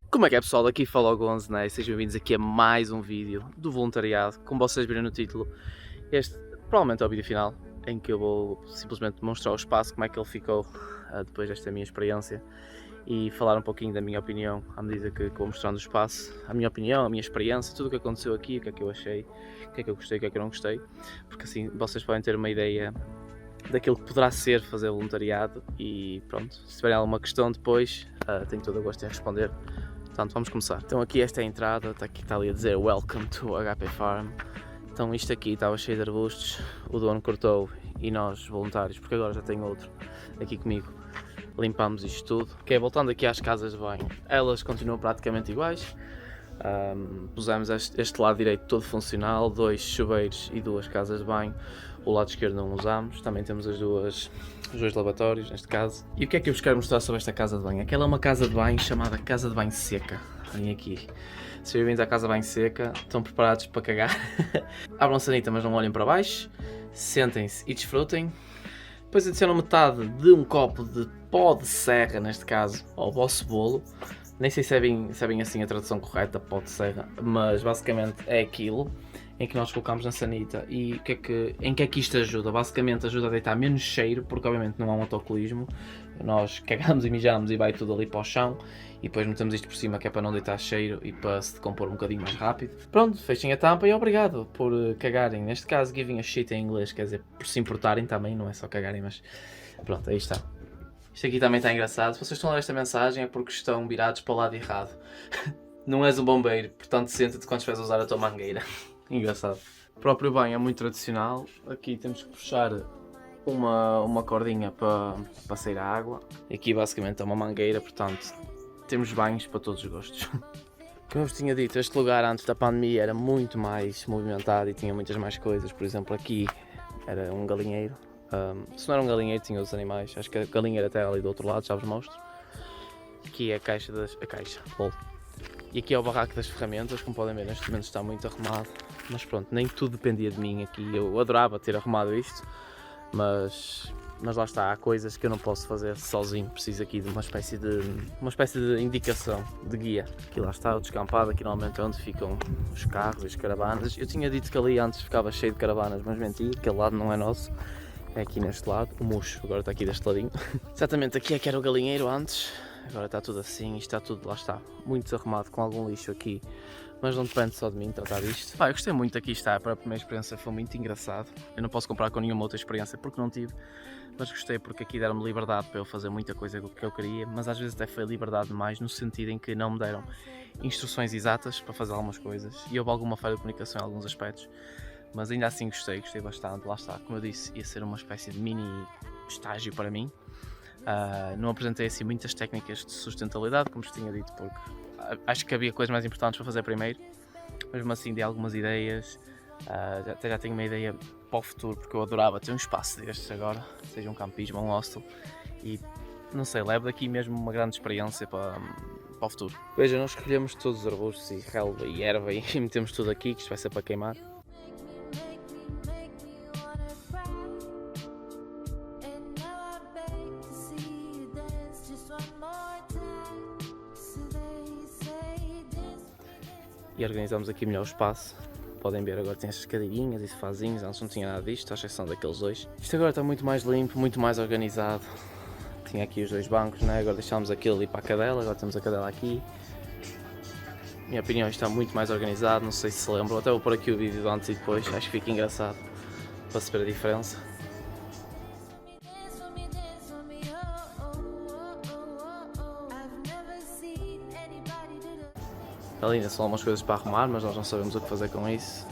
Como é que é, pessoal? Aqui fala o Gonzo, né? Sejam bem-vindos aqui a mais um vídeo do voluntariado. Como vocês viram no título, este provavelmente é o vídeo final, em que eu vou simplesmente mostrar o espaço, como é que ele ficou depois desta minha experiência, e falar um pouquinho da minha opinião à medida que vou mostrando o espaço, a minha opinião, a minha experiência, tudo o que aconteceu aqui, o que é que eu achei, o que é que eu gostei, o que é que eu não gostei, porque assim vocês podem ter uma ideia daquilo que poderá ser fazer voluntariado. E pronto, se tiverem alguma questão depois, tenho todo o gosto em responder. Portanto, vamos começar. Então aqui esta é a entrada, está ali a dizer Welcome to HP Farm. Então isto aqui estava cheio de arbustos, o dono cortou e nós, voluntários, porque agora já tenho outro aqui comigo, limpámos isto tudo. Ok, voltando aqui às casas de banho, elas continuam praticamente iguais. Pusemos este lado direito todo funcional, 2 chuveiros e 2 casas de banho. O lado esquerdo não usamos, também temos os dois lavatórios neste caso. E o que é que eu vos quero mostrar sobre esta casa de banho? Aquela é uma casa de banho chamada Casa de Banho Seca. Olhem aqui. Sejam bem-vindos à Casa de Banho Seca, estão preparados para cagar? Abram a sanita, mas não olhem para baixo. Sentem-se e desfrutem. Depois adicionam metade de um copo de pó de serra, neste caso, ao vosso bolo. Nem sei se é bem assim a tradução correta, pó de serra, mas basicamente é aquilo em que nós colocamos na sanita. E em que é que isto ajuda? Basicamente ajuda a deitar menos cheiro, porque obviamente não há um autocolismo. Nós cagamos e mijamos e vai tudo ali para o chão, e depois metemos isto por cima, que é para não deitar cheiro e para se decompor um bocadinho mais rápido. Pronto, fechem a tampa e obrigado por cagarem. Neste caso, giving a shit em inglês, quer dizer, por se importarem também, não é só cagarem, mas pronto, aí está. Isto aqui também está engraçado. Se vocês estão a ler esta mensagem é porque estão virados para o lado errado. Não és um bombeiro, portanto senta-te quando estiveres a usar a tua mangueira. Engraçado. O próprio banho é muito tradicional. Aqui temos que puxar uma cordinha para sair a água. E aqui basicamente é uma mangueira, portanto temos banhos para todos os gostos. Como eu vos tinha dito, este lugar antes da pandemia era muito mais movimentado e tinha muitas mais coisas. Por exemplo, aqui era um galinheiro. Se não era um galinheiro, tinha outros animais. Acho que a galinha era até ali do outro lado, já vos mostro. Aqui é a caixa, bom. E aqui é o barraco das ferramentas, como podem ver neste momento está muito arrumado. Mas pronto, nem tudo dependia de mim aqui. Eu adorava ter arrumado isto, mas lá está, há coisas que eu não posso fazer sozinho. Preciso aqui de uma espécie de indicação, de guia. Aqui lá está o descampado, aqui normalmente é onde ficam os carros e as caravanas. Eu tinha dito que ali antes ficava cheio de caravanas, mas menti, aquele lado não é nosso. É aqui neste lado, o murcho agora está aqui deste ladinho. Exatamente, aqui é que era o galinheiro antes, agora está tudo assim, isto está tudo, lá está, muito desarrumado, com algum lixo aqui, mas não depende só de mim tratar disto. Eu gostei muito aqui estar, para a primeira experiência foi muito engraçado. Eu não posso comparar com nenhuma outra experiência porque não tive, mas gostei porque aqui deram-me liberdade para eu fazer muita coisa que eu queria, mas às vezes até foi liberdade demais, no sentido em que não me deram instruções exatas para fazer algumas coisas e houve alguma falha de comunicação em alguns aspectos. Mas ainda assim gostei bastante, lá está, como eu disse, ia ser uma espécie de mini estágio para mim. Não apresentei assim muitas técnicas de sustentabilidade, como vos tinha dito, porque acho que havia coisas mais importantes para fazer primeiro, mas mesmo assim dei algumas ideias, até já tenho uma ideia para o futuro, porque eu adorava ter um espaço destes agora, seja um campismo ou um hostel, e não sei, levo daqui mesmo uma grande experiência para o futuro. Veja, nós escolhemos todos os arbustos e relva e erva e metemos tudo aqui, que isto vai ser para queimar. E organizamos aqui melhor o espaço. Podem ver, agora tem estas cadeirinhas e sofazinhos, antes não tinha nada disto, à exceção daqueles dois. Isto agora está muito mais limpo, muito mais organizado. Tinha aqui os 2 bancos, né? Agora deixámos aquilo ali para a cadela, agora temos a cadela aqui. Minha opinião, está muito mais organizado, não sei se se lembram, até vou pôr aqui o vídeo de antes e depois, acho que fica engraçado para se ver a diferença. Ali ainda são algumas coisas para arrumar, mas nós não sabemos o que fazer com isso.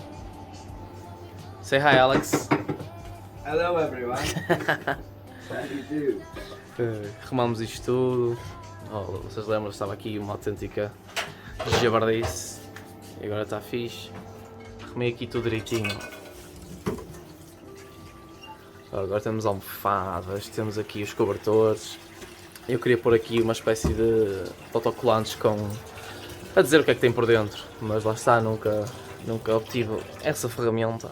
Say hi, Alex. Hello everyone. How do you do? Arrumamos isto tudo. Vocês lembram, estava aqui uma autêntica jabardice. E agora está fixe. Arrumei aqui tudo direitinho. Agora temos almofadas, temos aqui os cobertores. Eu queria pôr aqui uma espécie de autocolantes a dizer o que é que tem por dentro, mas lá está, nunca obtive essa ferramenta.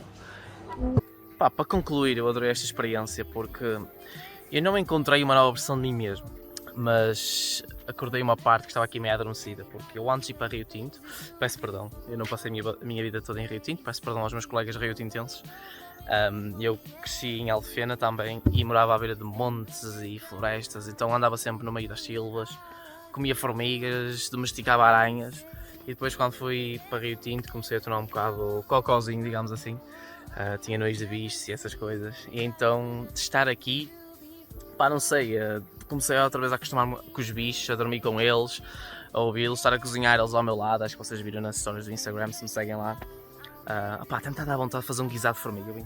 Para concluir, eu adorei esta experiência porque Eu não encontrei uma nova versão de mim mesmo, mas acordei uma parte que estava aqui meio adormecida, porque eu antes de ir para Rio Tinto, peço perdão, eu não passei a minha vida toda em Rio Tinto, peço perdão aos meus colegas rio-tintenses. Eu cresci em Alfena também e morava à beira de montes e florestas, então andava sempre no meio das silvas, comia formigas, domesticava aranhas, e depois quando fui para Rio Tinto comecei a tornar um bocado cocózinho, digamos assim. Tinha nojo de bichos e essas coisas, e então de estar aqui, pá, não sei, comecei outra vez a acostumar-me com os bichos, a dormir com eles, a ouvi-los, estar a cozinhar eles ao meu lado. Acho que vocês viram nas stories do Instagram, se me seguem lá. Pá, tentar dar vontade de fazer um guisado de formiga, bem.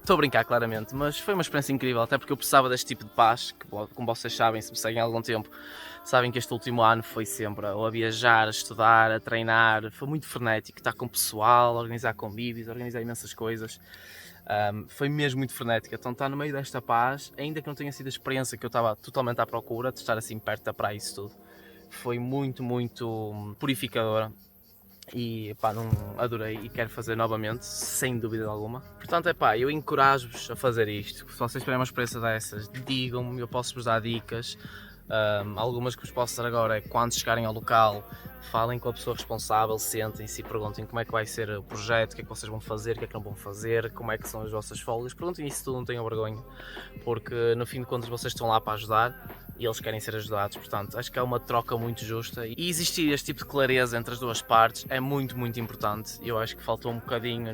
Estou a brincar, claramente, mas foi uma experiência incrível, até porque eu precisava deste tipo de paz, que, como vocês sabem, se me seguem há algum tempo, sabem que este último ano foi sempre a viajar, a estudar, a treinar, foi muito frenético, estar com o pessoal, a organizar convívios, a organizar imensas coisas. Foi mesmo muito frenético, então estar no meio desta paz, ainda que não tenha sido a experiência que eu estava totalmente à procura, de estar assim perto da praia e isso tudo, foi muito, muito purificadora. E pá, não adorei e quero fazer novamente, sem dúvida alguma. Portanto, é pá, eu encorajo-vos a fazer isto. Se vocês tiverem uma experiência dessas, digam-me, eu posso-vos dar dicas. Algumas que vos posso dar agora é quando chegarem ao local, falem com a pessoa responsável, sentem-se e perguntem como é que vai ser o projeto, o que é que vocês vão fazer, o que é que não vão fazer, como é que são as vossas folgas. Perguntem isso tudo, não tenham vergonha, porque no fim de contas vocês estão lá para ajudar e eles querem ser ajudados. Portanto, acho que é uma troca muito justa e existir este tipo de clareza entre as duas partes é muito, muito importante. Eu acho que faltou um bocadinho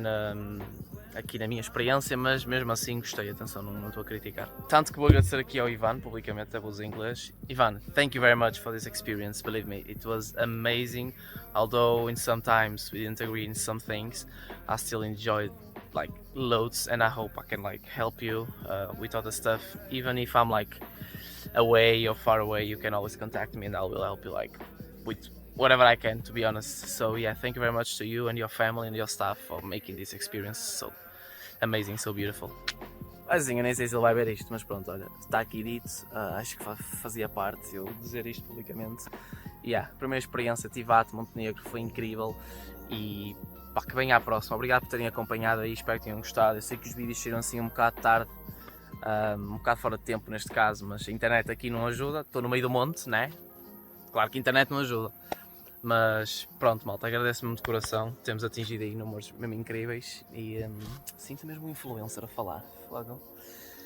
aqui na minha experiência, mas mesmo assim gostei, atenção, não estou a criticar. Tanto que vou agradecer aqui ao Ivan, publicamente, eu vou usar em inglês. Ivan, thank you very much for this experience, believe me, it was amazing. Although in some times we didn't agree in some things, I still enjoyed like loads, and I hope I can like help you with other stuff. Even if I'm like away or far away, you can always contact me and I will help you like with whatever I can, to be honest. So yeah, thank you very much to you and your family and your staff for making this experience so amazing, so beautiful. Assim, eu nem sei se ele vai ver isto, mas pronto, olha, está aqui dito, acho que fazia parte eu dizer isto publicamente. Yeah, primeira experiência, Tivat, Montenegro, foi incrível e pá, que venha à próxima. Obrigado por terem acompanhado aí, espero que tenham gostado. Eu sei que os vídeos saíram assim um bocado tarde, um bocado fora de tempo neste caso, mas a internet aqui não ajuda, estou no meio do monte, né? Claro que a internet não ajuda. Mas pronto, malta, agradeço-me de coração, temos atingido aí números mesmo incríveis e sinto mesmo um influencer a falar.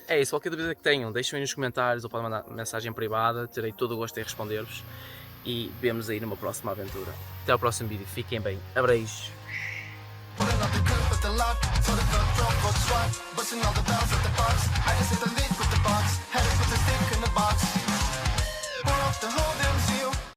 É isso, qualquer dúvida que tenham, deixem aí nos comentários ou podem mandar mensagem privada, terei todo o gosto em responder-vos e vemos aí numa próxima aventura. Até ao próximo vídeo, fiquem bem, abraços!